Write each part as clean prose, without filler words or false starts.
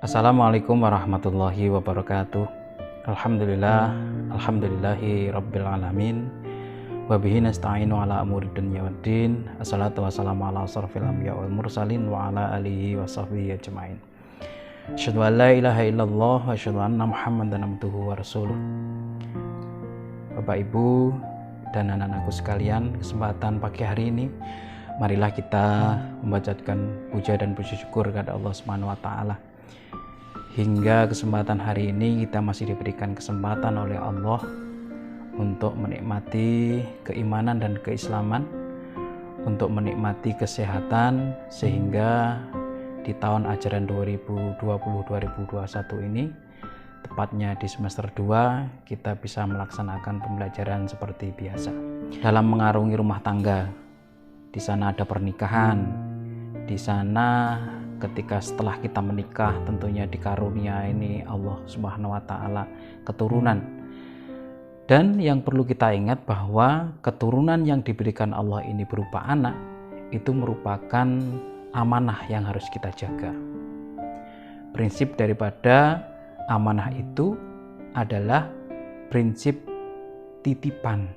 Assalamualaikum warahmatullahi wabarakatuh. Alhamdulillahi rabbil alamin. Wa bihi nasta'inu ala umuri dunya waddin. Assalatu wassalamu ala asrofil anbiya wal mursalin wa ala alihi wa sahbihi ajma'in. Asyhadu an la ilaha illallah wa asyhadu anna Muhammadan abduhu wa rasuluh. Bapak Ibu dan anak-anakku sekalian, kesempatan pagi hari ini marilah kita membacakan puja dan puji syukur kepada Allah Subhanahu wa taala. Hingga kesempatan hari ini kita masih diberikan kesempatan oleh Allah untuk menikmati keimanan dan keislaman, untuk menikmati kesehatan, sehingga di tahun ajaran 2020-2021 ini, tepatnya di semester 2, kita bisa melaksanakan pembelajaran seperti biasa. Dalam mengarungi rumah tangga, di sana ada pernikahan, di sana ketika setelah kita menikah tentunya dikarunia ini Allah Subhanahu wa taala keturunan. Dan yang perlu kita ingat bahwa keturunan yang diberikan Allah ini berupa anak itu merupakan amanah yang harus kita jaga. Prinsip daripada amanah itu adalah prinsip titipan.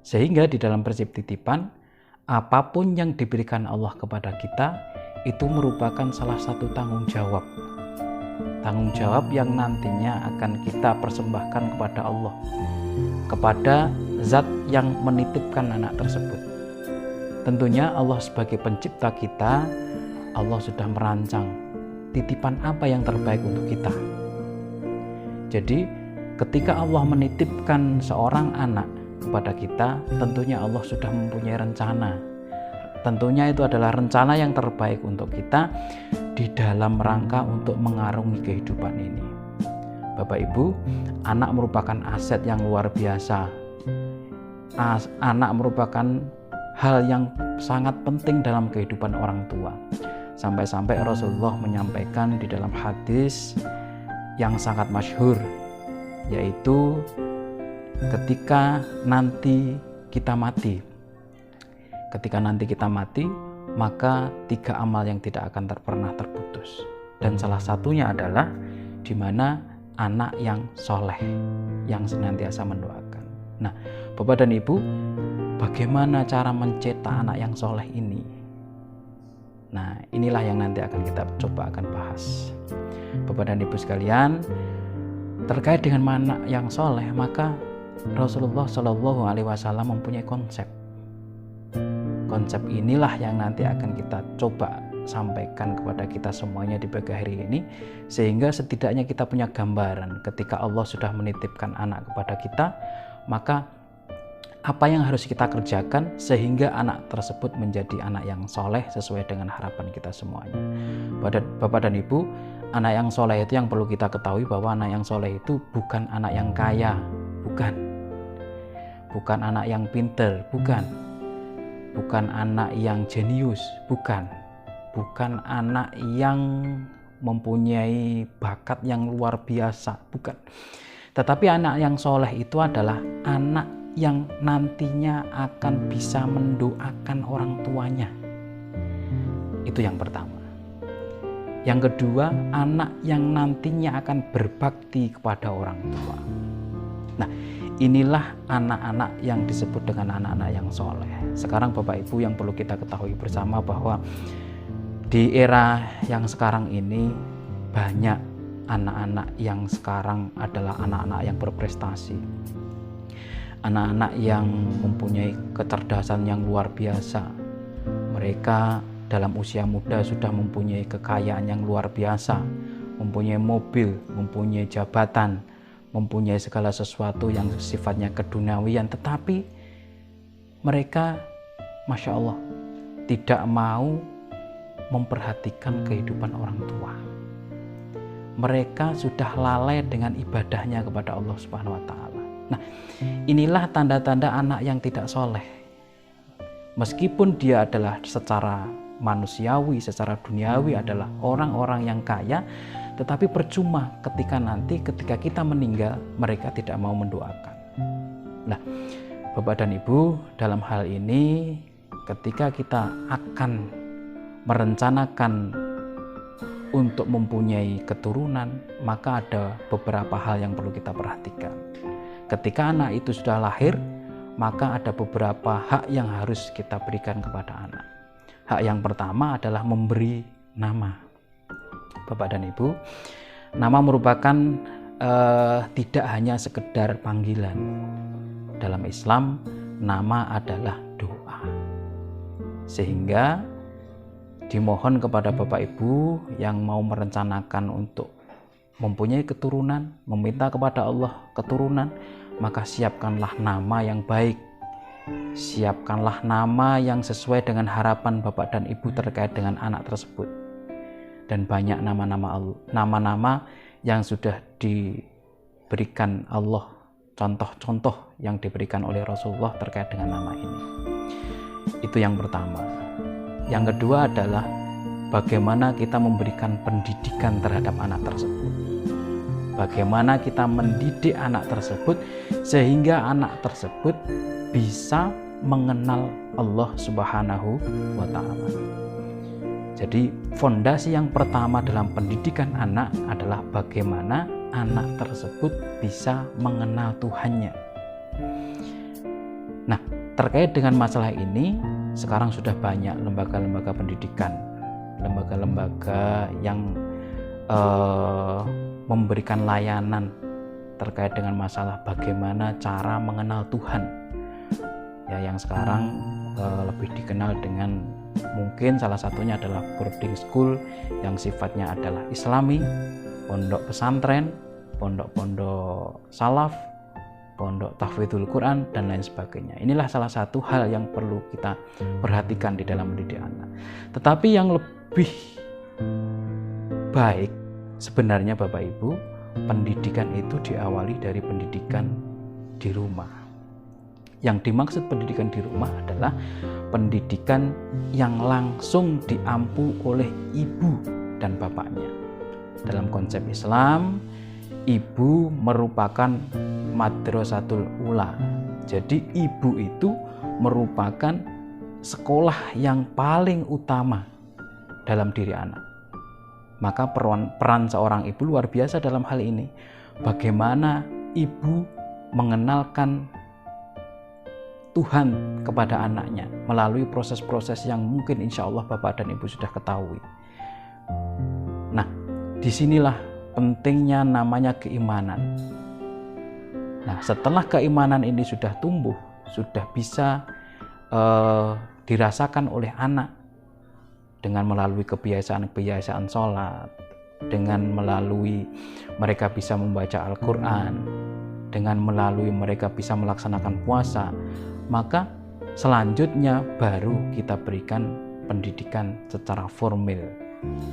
Sehingga di dalam prinsip titipan, apapun yang diberikan Allah kepada kita itu merupakan salah satu tanggung jawab yang nantinya akan kita persembahkan kepada Allah, kepada zat yang menitipkan anak tersebut. Tentunya Allah sebagai pencipta kita, Allah sudah merancang titipan apa yang terbaik untuk kita. Jadi ketika Allah menitipkan seorang anak kepada kita, tentunya Allah sudah mempunyai rencana. Tentunya itu adalah rencana yang terbaik untuk kita di dalam rangka untuk mengarungi kehidupan ini. Bapak Ibu, anak merupakan aset yang luar biasa. Anak merupakan hal yang sangat penting dalam kehidupan orang tua. Sampai-sampai Rasulullah menyampaikan di dalam hadis yang sangat masyhur, yaitu ketika nanti kita mati, maka 3 amal yang tidak akan pernah terputus. Dan salah satunya adalah di mana anak yang soleh, yang senantiasa mendoakan. Nah, Bapak dan Ibu, bagaimana cara mencetak anak yang soleh ini? Nah, inilah yang nanti akan kita coba akan bahas. Bapak dan Ibu sekalian, terkait dengan anak yang soleh, maka Rasulullah Shallallahu Alaihi Wasallam mempunyai konsep. Konsep inilah yang nanti akan kita coba sampaikan kepada kita semuanya di pagi hari ini, sehingga setidaknya kita punya gambaran ketika Allah sudah menitipkan anak kepada kita, maka apa yang harus kita kerjakan sehingga anak tersebut menjadi anak yang soleh sesuai dengan harapan kita semuanya. Bapak dan Ibu, anak yang soleh itu yang perlu kita ketahui bahwa anak yang soleh itu bukan anak yang kaya, bukan anak yang pinter, bukan anak yang jenius, bukan anak yang mempunyai bakat yang luar biasa, bukan. Tetapi anak yang soleh itu adalah anak yang nantinya akan bisa mendoakan orang tuanya. Itu yang pertama. Yang kedua, anak yang nantinya akan berbakti kepada orang tua. Nah, inilah anak-anak yang disebut dengan anak-anak yang soleh. Sekarang Bapak Ibu, yang perlu kita ketahui bersama bahwa di era yang sekarang ini banyak anak-anak yang sekarang adalah anak-anak yang berprestasi, anak-anak yang mempunyai kecerdasan yang luar biasa. Mereka dalam usia muda sudah mempunyai kekayaan yang luar biasa, mempunyai mobil, mempunyai jabatan, mempunyai segala sesuatu yang sifatnya keduniawian, tetapi mereka, Masya Allah, tidak mau memperhatikan kehidupan orang tua. Mereka sudah lalai dengan ibadahnya kepada Allah Subhanahu wa taala. Nah, inilah tanda-tanda anak yang tidak soleh. Meskipun dia adalah secara manusiawi, secara duniawi adalah orang-orang yang kaya, tetapi percuma ketika kita meninggal, mereka tidak mau mendoakan. Nah, Bapak dan Ibu, dalam hal ini ketika kita akan merencanakan untuk mempunyai keturunan, maka ada beberapa hal yang perlu kita perhatikan. Ketika anak itu sudah lahir, maka ada beberapa hak yang harus kita berikan kepada anak. Hak yang pertama adalah memberi nama. Bapak dan Ibu, nama merupakan tidak hanya sekedar panggilan. Dalam Islam, nama adalah doa. Sehingga dimohon kepada Bapak Ibu yang mau merencanakan untuk mempunyai keturunan, meminta kepada Allah keturunan, maka siapkanlah nama yang baik. Siapkanlah nama yang sesuai dengan harapan Bapak dan Ibu terkait dengan anak tersebut. Dan banyak nama-nama yang sudah diberikan Allah, contoh-contoh yang diberikan oleh Rasulullah terkait dengan nama ini. Itu yang pertama. Yang kedua adalah bagaimana kita memberikan pendidikan terhadap anak tersebut. Bagaimana kita mendidik anak tersebut sehingga anak tersebut bisa mengenal Allah Subhanahu wa Ta'ala. Jadi fondasi yang pertama dalam pendidikan anak adalah bagaimana anak tersebut bisa mengenal Tuhannya. Nah, terkait dengan masalah ini, sekarang sudah banyak lembaga-lembaga pendidikan, lembaga-lembaga yang memberikan layanan terkait dengan masalah bagaimana cara mengenal Tuhan. Ya, yang sekarang lebih dikenal dengan, mungkin salah satunya adalah boarding school yang sifatnya adalah Islami, pondok pesantren, pondok-pondok salaf, pondok tahfidzul Quran, dan lain sebagainya. Inilah salah satu hal yang perlu kita perhatikan di dalam mendidik anak. Tetapi yang lebih baik sebenarnya Bapak Ibu, pendidikan itu diawali dari pendidikan di rumah. Yang dimaksud pendidikan di rumah adalah pendidikan yang langsung diampu oleh ibu dan bapaknya. Dalam konsep Islam, ibu merupakan madrasatul ula. Jadi ibu itu merupakan sekolah yang paling utama dalam diri anak. Maka peran seorang ibu luar biasa dalam hal ini. Bagaimana ibu mengenalkan Tuhan kepada anaknya melalui proses-proses yang mungkin insya Allah Bapak dan Ibu sudah ketahui. Nah, disinilah pentingnya namanya keimanan. Nah, setelah keimanan ini sudah tumbuh, sudah bisa dirasakan oleh anak dengan melalui kebiasaan-kebiasaan sholat, dengan melalui mereka bisa membaca Al-Quran, dengan melalui mereka bisa melaksanakan puasa, maka selanjutnya baru kita berikan pendidikan secara formal,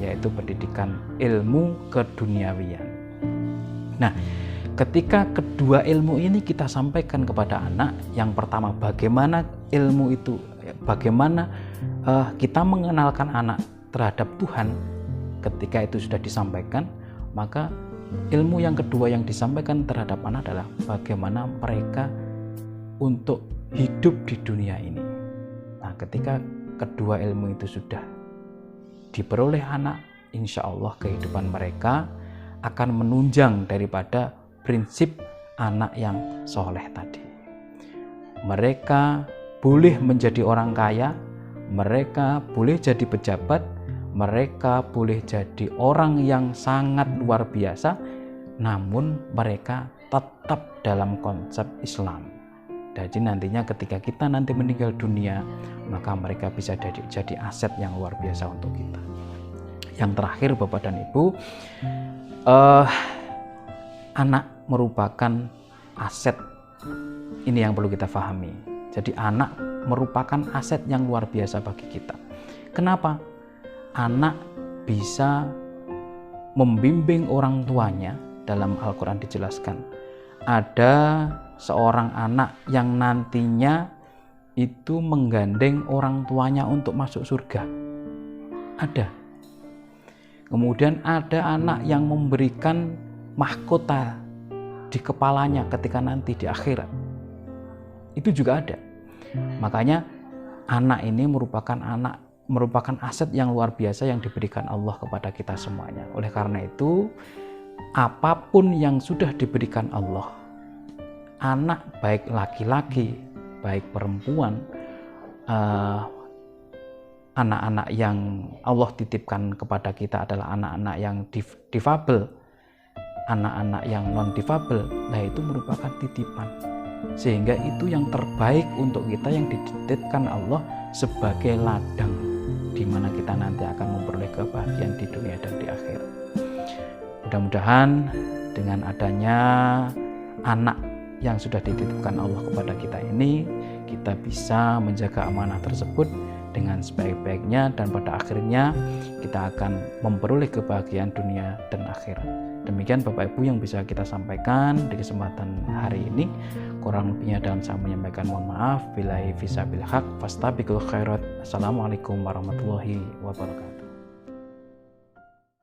yaitu pendidikan ilmu keduniawian. Nah, ketika kedua ilmu ini kita sampaikan kepada anak, yang pertama bagaimana ilmu itu, bagaimana kita mengenalkan anak terhadap Tuhan. Ketika itu sudah disampaikan, maka ilmu yang kedua yang disampaikan terhadap anak adalah bagaimana mereka untuk hidup di dunia ini. Nah, ketika kedua ilmu itu sudah diperoleh anak, insya Allah kehidupan mereka akan menunjang daripada prinsip anak yang soleh tadi. Mereka boleh menjadi orang kaya, mereka boleh jadi pejabat, mereka boleh jadi orang yang sangat luar biasa, namun mereka tetap dalam konsep Islam. Jadi nantinya ketika kita nanti meninggal dunia, maka mereka bisa jadi aset yang luar biasa untuk kita. Yang terakhir Bapak dan Ibu, anak merupakan aset. Ini yang perlu kita pahami. Jadi anak merupakan aset yang luar biasa bagi kita. Kenapa? Anak bisa membimbing orang tuanya. Dalam Al-Quran dijelaskan, ada seorang anak yang nantinya itu menggandeng orang tuanya untuk masuk surga. Ada. Kemudian ada anak yang memberikan mahkota di kepalanya ketika nanti di akhirat. Itu juga ada. Makanya anak ini merupakan anak merupakan aset yang luar biasa yang diberikan Allah kepada kita semuanya. Oleh karena itu, apapun yang sudah diberikan Allah, anak baik laki-laki, baik perempuan, anak-anak yang Allah titipkan kepada kita adalah anak-anak yang difabel, anak-anak yang non-difabel, nah itu merupakan titipan. Sehingga itu yang terbaik untuk kita yang dititipkan Allah sebagai ladang di mana kita nanti akan memperoleh kebahagiaan di dunia dan di akhirat. Mudah-mudahan dengan adanya anak yang sudah dititipkan Allah kepada kita ini, kita bisa menjaga amanah tersebut dengan sebaik-baiknya, dan pada akhirnya kita akan memperoleh kebahagiaan dunia dan akhirat. Demikian Bapak Ibu yang bisa kita sampaikan di kesempatan hari ini. Kurang lebihnya dalam saya menyampaikan mohon maaf. Billahi fisabilil haq fastabiqul khairat. Assalamualaikum warahmatullahi wabarakatuh.